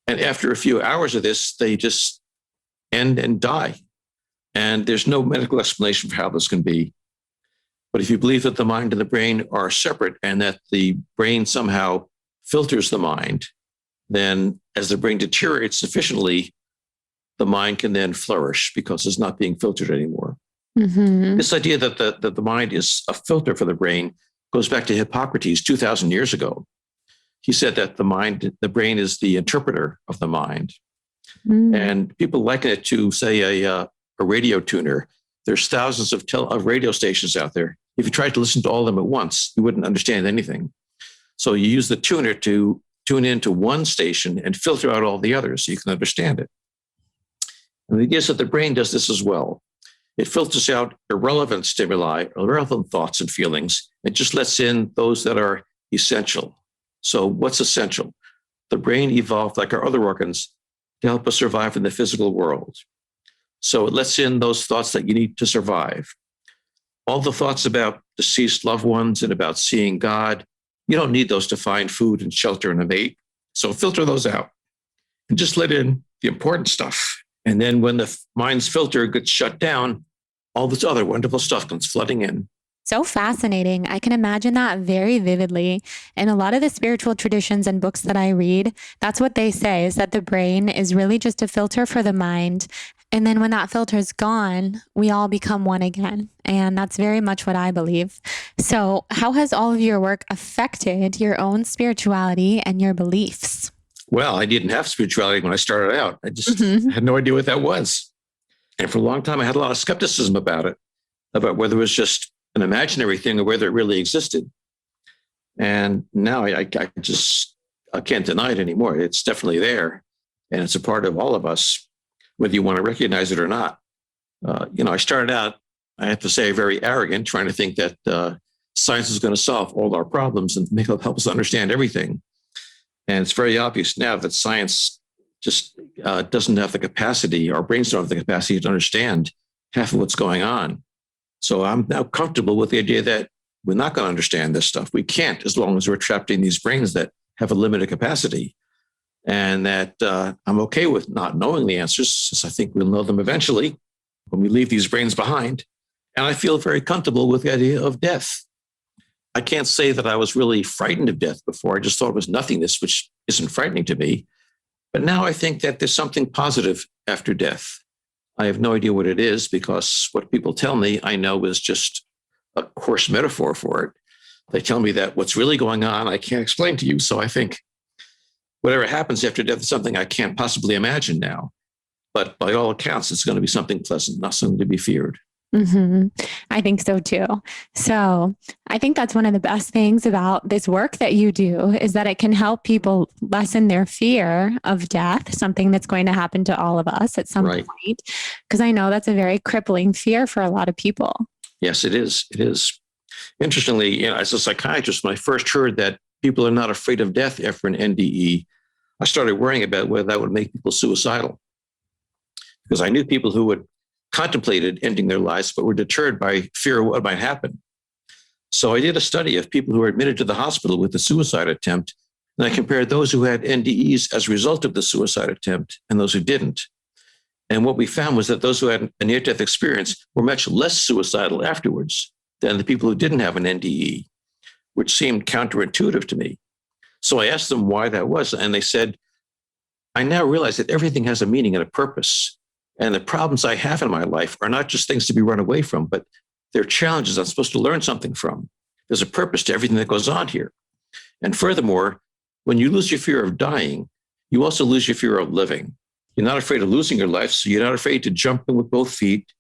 And after a few hours of this, they just end and die. And there's no medical explanation for how this can be. But if you believe that the mind and the brain are separate and that the brain somehow filters the mind, then as the brain deteriorates sufficiently, the mind can then flourish because it's not being filtered anymore. This idea that the mind is a filter for the brain goes back to Hippocrates 2,000 years ago. He said that the brain is the interpreter of the mind. And people liken it to, say, a radio tuner. There's thousands of radio stations out there. If you tried to listen to all of them at once, you wouldn't understand anything. So you use the tuner to tune into one station and filter out all the others so you can understand it. And the idea is that the brain does this as well. It filters out irrelevant stimuli, irrelevant thoughts and feelings, and just lets in those that are essential. So what's essential? The brain evolved like our other organs to help us survive in the physical world. So it lets in those thoughts that you need to survive. All the thoughts about deceased loved ones and about seeing God, you don't need those to find food and shelter and a mate. So filter those out and just let in the important stuff. And then when the mind's filter gets shut down, all this other wonderful stuff comes flooding in. So fascinating. I can imagine that very vividly. In a lot of the spiritual traditions and books that I read, that's what they say, is that the brain is really just a filter for the mind. And then when that filter's gone, we all become one again. And that's very much what I believe. So how has all of your work affected your own spirituality and your beliefs? Well, I didn't have spirituality when I started out. I just had no idea what that was. And for a long time, I had a lot of skepticism about it, about whether it was just an imaginary thing or whether it really existed. And now I can't deny it anymore. It's definitely there. And it's a part of all of us, whether you want to recognize it or not. I started out, I have to say, very arrogant, trying to think that science is going to solve all our problems and help us understand everything. And it's very obvious now that science just doesn't have the capacity, our brains don't have the capacity to understand half of what's going on. So I'm now comfortable with the idea that we're not going to understand this stuff. We can't, as long as we're trapped in these brains that have a limited capacity. And that I'm okay with not knowing the answers, since I think we'll know them eventually when we leave these brains behind. And I feel very comfortable with the idea of death. I can't say that I was really frightened of death before. I just thought it was nothingness, which isn't frightening to me. But now I think that there's something positive after death. I have no idea what it is, because what people tell me, I know is just a coarse metaphor for it. They tell me that what's really going on, I can't explain to you. So I think whatever happens after death is something I can't possibly imagine now. But by all accounts, it's going to be something pleasant, not something to be feared. Mm-hmm. I think so too. So I think that's one of the best things about this work that you do, is that it can help people lessen their fear of death, something that's going to happen to all of us at some point. Because I know that's a very crippling fear for a lot of people. Yes, it is. It is. Interestingly, as a psychiatrist, when I first heard that people are not afraid of death after an NDE, I started worrying about whether that would make people suicidal. Because I knew people who would contemplated ending their lives, but were deterred by fear of what might happen. So I did a study of people who were admitted to the hospital with a suicide attempt, and I compared those who had NDEs as a result of the suicide attempt and those who didn't. And what we found was that those who had a near-death experience were much less suicidal afterwards than the people who didn't have an NDE, which seemed counterintuitive to me. So I asked them why that was, and they said, I now realize that everything has a meaning and a purpose. And the problems I have in my life are not just things to be run away from, but they're challenges I'm supposed to learn something from. There's a purpose to everything that goes on here. And furthermore, when you lose your fear of dying, you also lose your fear of living. You're not afraid of losing your life, so you're not afraid to jump in with both feet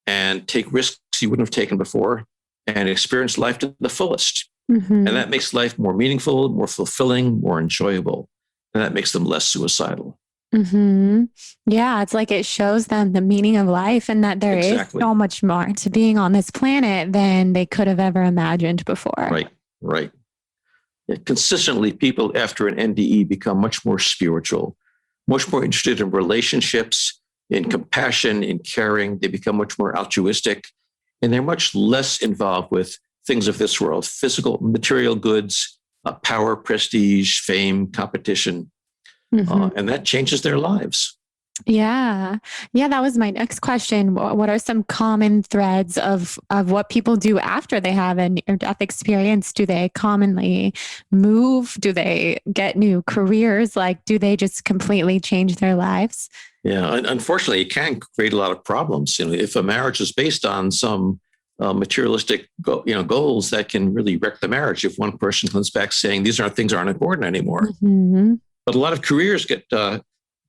and take risks you wouldn't have taken before and experience life to the fullest. Mm-hmm. And that makes life more meaningful, more fulfilling, more enjoyable. And that makes them less suicidal. Mm-hmm. Yeah, it's like it shows them the meaning of life, and that there is so much more to being on this planet than they could have ever imagined before. Right. Yeah, consistently, people after an NDE become much more spiritual, much more interested in relationships, in compassion, in caring. They become much more altruistic, and they're much less involved with things of this world, physical, material goods, power, prestige, fame, competition. Mm-hmm. And that changes their lives. Yeah. That was my next question. What are some common threads of what people do after they have a near-death experience? Do they commonly move? Do they get new careers? Like, do they just completely change their lives? Yeah. Unfortunately, it can create a lot of problems. If a marriage is based on some materialistic goals, that can really wreck the marriage if one person comes back saying these things aren't important anymore. Mm-hmm. But a lot of careers get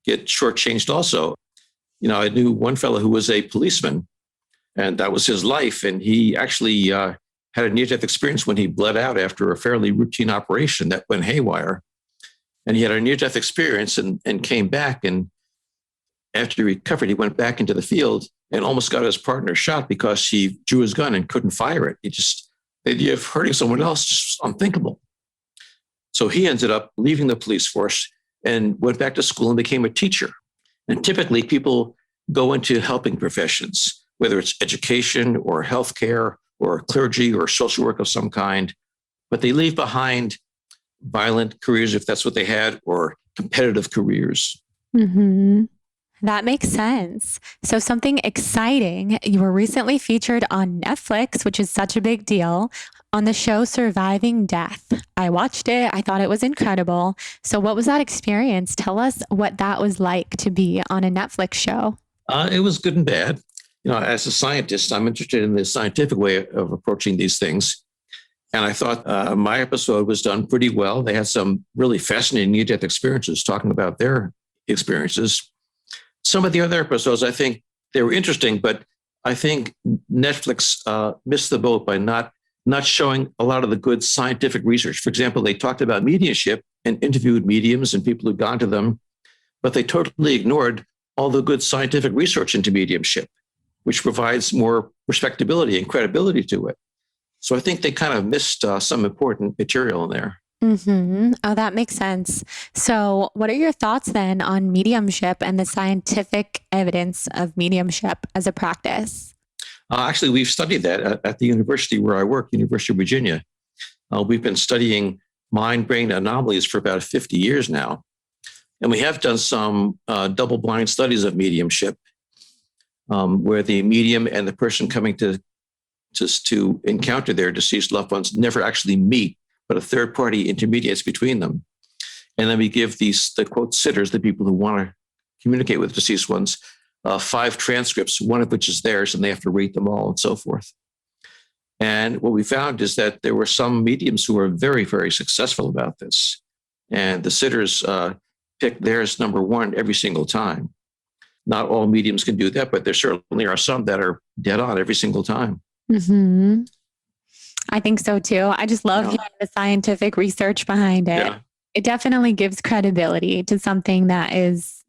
shortchanged also. I knew one fellow who was a policeman, and that was his life. And he actually had a near-death experience when he bled out after a fairly routine operation that went haywire. And he had a near-death experience and came back. And after he recovered, he went back into the field and almost got his partner shot because he drew his gun and couldn't fire it. The idea of hurting someone else just unthinkable. So he ended up leaving the police force and went back to school and became a teacher. And typically people go into helping professions, whether it's education or healthcare or clergy or social work of some kind, but they leave behind violent careers if that's what they had, or competitive careers. Mm-hmm. That makes sense. So something exciting, you were recently featured on Netflix, which is such a big deal, on the show Surviving Death. I watched it. I thought it was incredible. So what was that experience? Tell us what that was like to be on a Netflix show. It was good and bad. As a scientist, I'm interested in the scientific way of approaching these things. And I thought my episode was done pretty well. They had some really fascinating near-death experiences talking about their experiences. Some of the other episodes, I think they were interesting, but I think Netflix missed the boat by not showing a lot of the good scientific research. For example, they talked about mediumship and interviewed mediums and people who'd gone to them, but they totally ignored all the good scientific research into mediumship, which provides more respectability and credibility to it. So I think they kind of missed some important material in there. Mm-hmm. Oh, that makes sense. So what are your thoughts then on mediumship and the scientific evidence of mediumship as a practice? Actually, we've studied that at the university where I work, University of Virginia. We've been studying mind-brain anomalies for about 50 years now. And we have done some double-blind studies of mediumship, where the medium and the person coming to encounter their deceased loved ones never actually meet, but a third party intermediates between them. And then we give the quote sitters, the people who want to communicate with deceased ones, 5 transcripts, one of which is theirs, and they have to rate them all and so forth. And what we found is that there were some mediums who were very, very successful about this. And the sitters picked theirs number 1 every single time. Not all mediums can do that, but there certainly are some that are dead on every single time. Mm-hmm. I think so too. I just love hearing the scientific research behind it. Yeah. It definitely gives credibility to something that is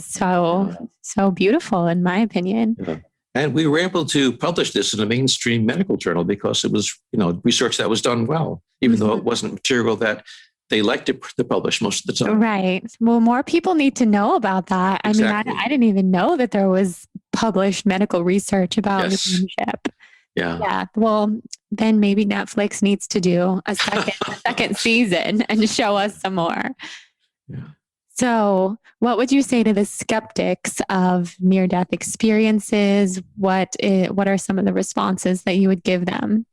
so beautiful, in my opinion. Yeah. And we were able to publish this in a mainstream medical journal because it was, research that was done well, even though it wasn't material that they liked to publish most of the time. Right. Well, more people need to know about that. Exactly. I mean, I didn't even know that there was published medical research about mediumship. Yeah. Well, then maybe Netflix needs to do a second season and show us some more. Yeah. So what would you say to the skeptics of near-death experiences? What are some of the responses that you would give them?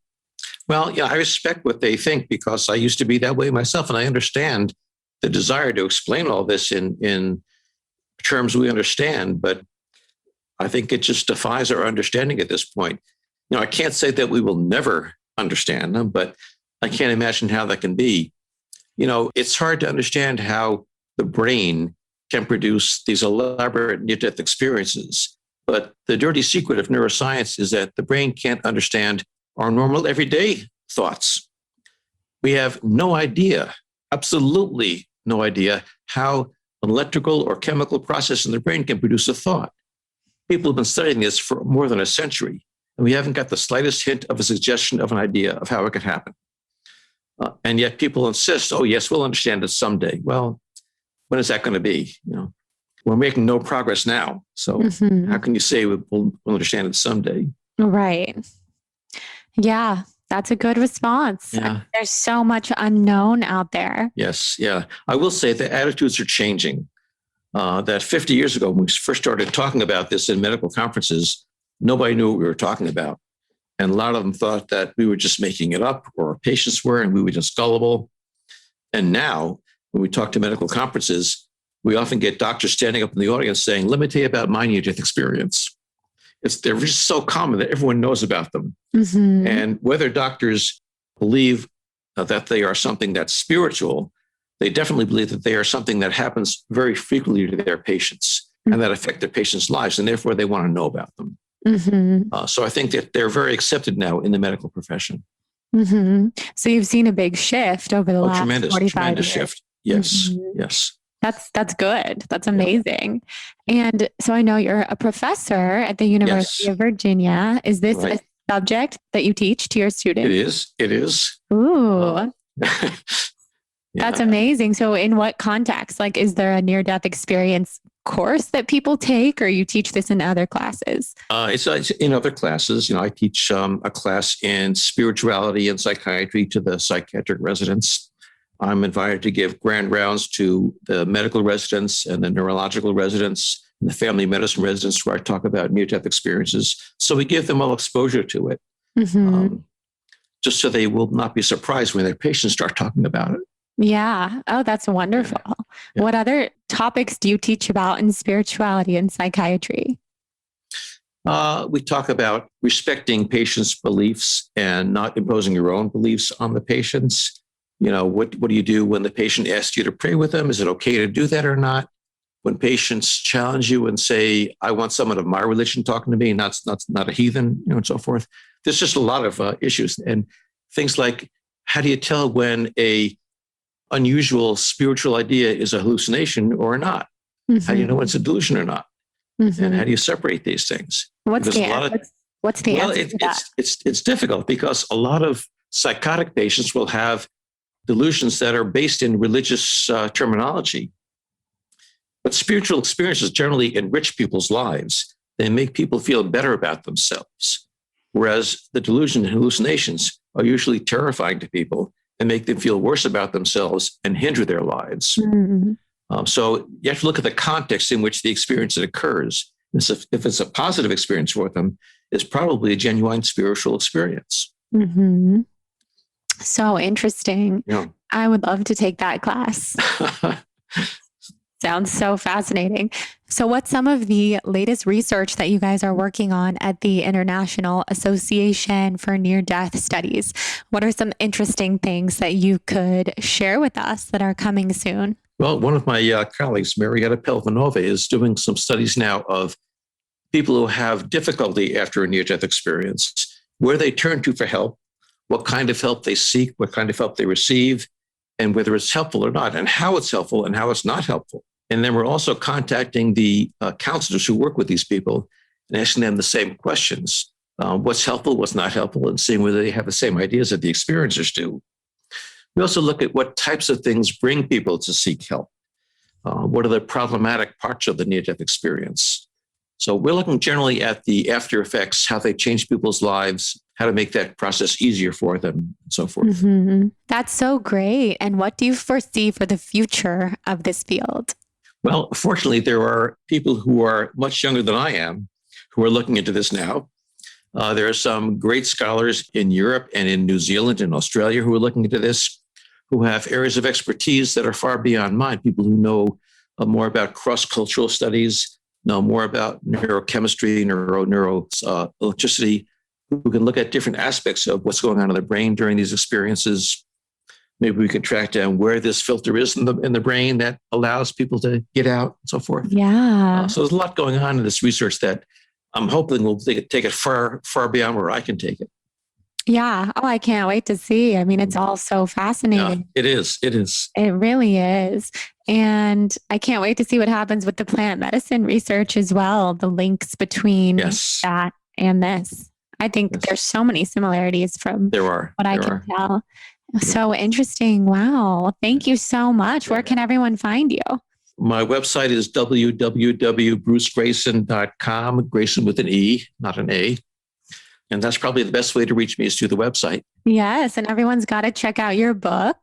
Well, I respect what they think because I used to be that way myself. And I understand the desire to explain all this in terms we understand, but I think it just defies our understanding at this point. I can't say that we will never understand them, but I can't imagine how that can be. It's hard to understand how the brain can produce these elaborate near-death experiences. But the dirty secret of neuroscience is that the brain can't understand our normal everyday thoughts. We have no idea, absolutely no idea, how an electrical or chemical process in the brain can produce a thought. People have been studying this for more than a century. And we haven't got the slightest hint of a suggestion of an idea of how it could happen. And yet people insist, oh, yes, we'll understand it someday. Well, when is that going to be? We're making no progress now. So how can you say we'll understand it someday? Right. Yeah, that's a good response. Yeah. There's so much unknown out there. Yes. Yeah. I will say the attitudes are changing. That 50 years ago, when we first started talking about this in medical conferences, nobody knew what we were talking about. And a lot of them thought that we were just making it up, or our patients were, and we were just gullible. And now, when we talk to medical conferences, we often get doctors standing up in the audience saying, let me tell you about my near-death experience. They're just so common that everyone knows about them. Mm-hmm. And whether doctors believe that they are something that's spiritual, they definitely believe that they are something that happens very frequently to their patients and that affect their patients' lives, and therefore they want to know about them. Mm-hmm. So I think that they're very accepted now in the medical profession. Mm-hmm. So you've seen a big shift over the last tremendous 45 years. shift. Yes, Mm-hmm. yes. That's good. That's amazing. And so I know you're a professor at the University of Virginia. Is this a subject that you teach to your students? It is. It is. Ooh. That's amazing. So in what context? Like, is there a near-death experience course that people take, or you teach this in other classes? It's in other classes. I teach a class in spirituality and psychiatry to the psychiatric residents. I'm invited to give grand rounds to the medical residents and the neurological residents and the family medicine residents, where I talk about near-death experiences. So we give them all exposure to it, just so they will not be surprised when their patients start talking about it. Yeah. Oh, that's wonderful. Yeah. What other topics do you teach about in spirituality and psychiatry? We talk about respecting patients' beliefs and not imposing your own beliefs on the patients. What do you do when the patient asks you to pray with them? Is it okay to do that or not? When patients challenge you and say, I want someone of my religion talking to me, not a heathen, and so forth. There's just a lot of issues and things like, how do you tell when a unusual spiritual idea is a hallucination or not? How do you know when it's a delusion or not? And how do you separate these things? What's the answer to that? It's difficult because a lot of psychotic patients will have delusions that are based in religious terminology. But spiritual experiences generally enrich people's lives. They make people feel better about themselves. Whereas the delusions and hallucinations are usually terrifying to people and make them feel worse about themselves and hinder their lives. So you have to look at the context in which the experience occurs. If it's a positive experience for them, it's probably a genuine spiritual experience. Mm-hmm. So interesting. Yeah. I would love to take that class. Sounds so fascinating. So what's some of the latest research that you guys are working on at the International Association for Near-Death Studies? What are some interesting things that you could share with us that are coming soon? Well, one of my colleagues, Marietta Pelvanova, is doing some studies now of people who have difficulty after a near-death experience, where they turn to for help, what kind of help they seek, what kind of help they receive, and whether it's helpful or not, and how it's helpful and how it's not helpful. And then we're also contacting the counselors who work with these people and asking them the same questions. What's helpful, what's not helpful, and seeing whether they have the same ideas that the experiencers do. We also look at what types of things bring people to seek help. What are the problematic parts of the near-death experience? So we're looking generally at the after effects, how they change people's lives, how to make that process easier for them, and so forth. Mm-hmm. That's so great. And what do you foresee for the future of this field? Well, fortunately, there are people who are much younger than I am who are looking into this now. There are some great scholars in Europe and in New Zealand and Australia who are looking into this, who have areas of expertise that are far beyond mine, people who know more about cross-cultural studies, know more about neurochemistry, electricity, who can look at different aspects of what's going on in the brain during these experiences. Maybe we can track down where this filter is in the brain that allows people to get out and so forth. Yeah. So there's a lot going on in this research that I'm hoping will take it far, far beyond where I can take it. Yeah. Oh, I can't wait to see. I mean, it's all so fascinating. Yeah, it is. It is. It really is. And I can't wait to see what happens with the plant medicine research as well, the links between that and this. I think there's so many similarities from what I can tell. So interesting. Wow. Thank you so much. Where can everyone find you? My website is www.brucegrayson.com, Grayson with an E, not an A. And that's probably the best way to reach me is through the website. Yes. And everyone's got to check out your book.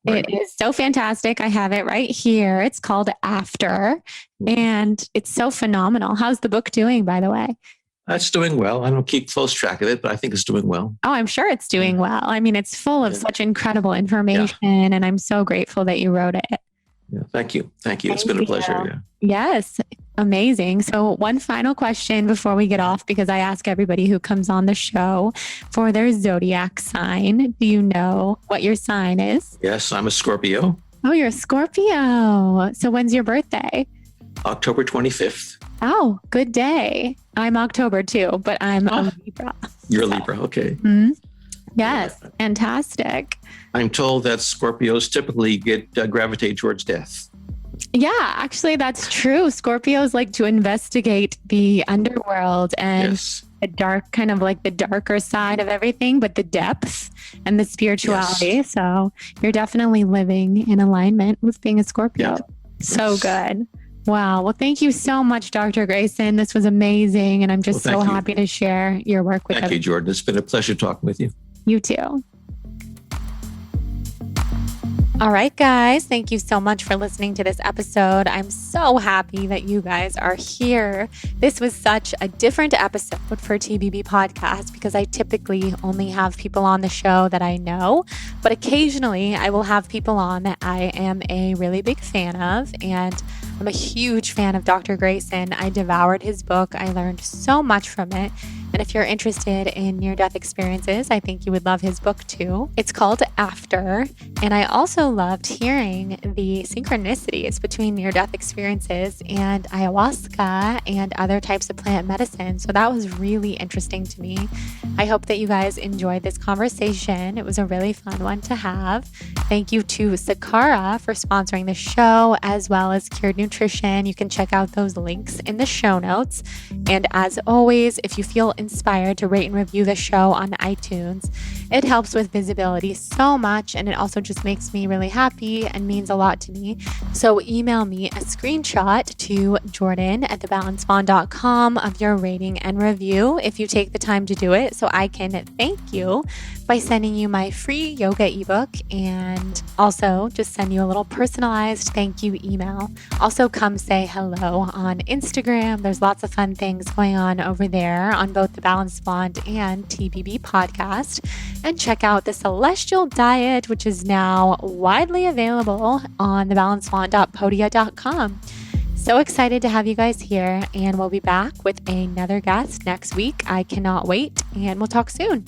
Right. It is so fantastic. I have it right here. It's called After, and it's so phenomenal. How's the book doing, by the way? It's doing well. I don't keep close track of it, but I think it's doing well. Oh, I'm sure it's doing well. I mean, it's full of such incredible information, and I'm so grateful that you wrote it. Yeah, thank you. It's been a pleasure. Yeah. Yes. Amazing. So one final question before we get off, because I ask everybody who comes on the show for their zodiac sign. Do you know what your sign is? Yes, I'm a Scorpio. Oh, you're a Scorpio. So when's your birthday? October 25th. Oh, good day. I'm October too, but I'm a Libra. You're a Libra. Okay. Mm-hmm. Yes, fantastic. I'm told that Scorpios typically gravitate towards death. Yeah, actually, that's true. Scorpios like to investigate the underworld and Yes. the dark, kind of like the darker side of everything, but the depth and the spirituality. Yes. So you're definitely living in alignment with being a Scorpio. Yeah. So Yes. good. Wow. Well, thank you so much, Dr. Grayson. This was amazing. And I'm just so thank you. happy to share your work with Thank you, Jordan. It's been a pleasure talking with you. You too. All right, guys. Thank you so much for listening to this episode. I'm so happy that you guys are here. This was such a different episode for TBB Podcast because I typically only have people on the show that I know, but occasionally I will have people on that I am a really big fan of, and I'm a huge fan of Dr. Grayson. I devoured his book. I learned so much from it. And if you're interested in near-death experiences, I think you would love his book too. It's called After. And I also loved hearing the synchronicities between near-death experiences and ayahuasca and other types of plant medicine. So that was really interesting to me. I hope that you guys enjoyed this conversation. It was a really fun one to have. Thank you to Sakara for sponsoring the show, as well as Cured Nutrition. You can check out those links in the show notes. And as always, if you feel inspired to rate and review the show on iTunes, it helps with visibility so much, and it also just makes me really happy and means a lot to me. So email me a screenshot to jordan@thebalancedfawn.com of your rating and review if you take the time to do it, so I can thank you by sending you my free yoga ebook and also just send you a little personalized thank you email. Also, come say hello on Instagram. There's lots of fun things going on over there on both the Balanced Fawn and TBB podcast. And check out the Celestial Diet, which is now widely available on thebalancedfawn.podia.com. So excited to have you guys here, and we'll be back with another guest next week. I cannot wait, and we'll talk soon.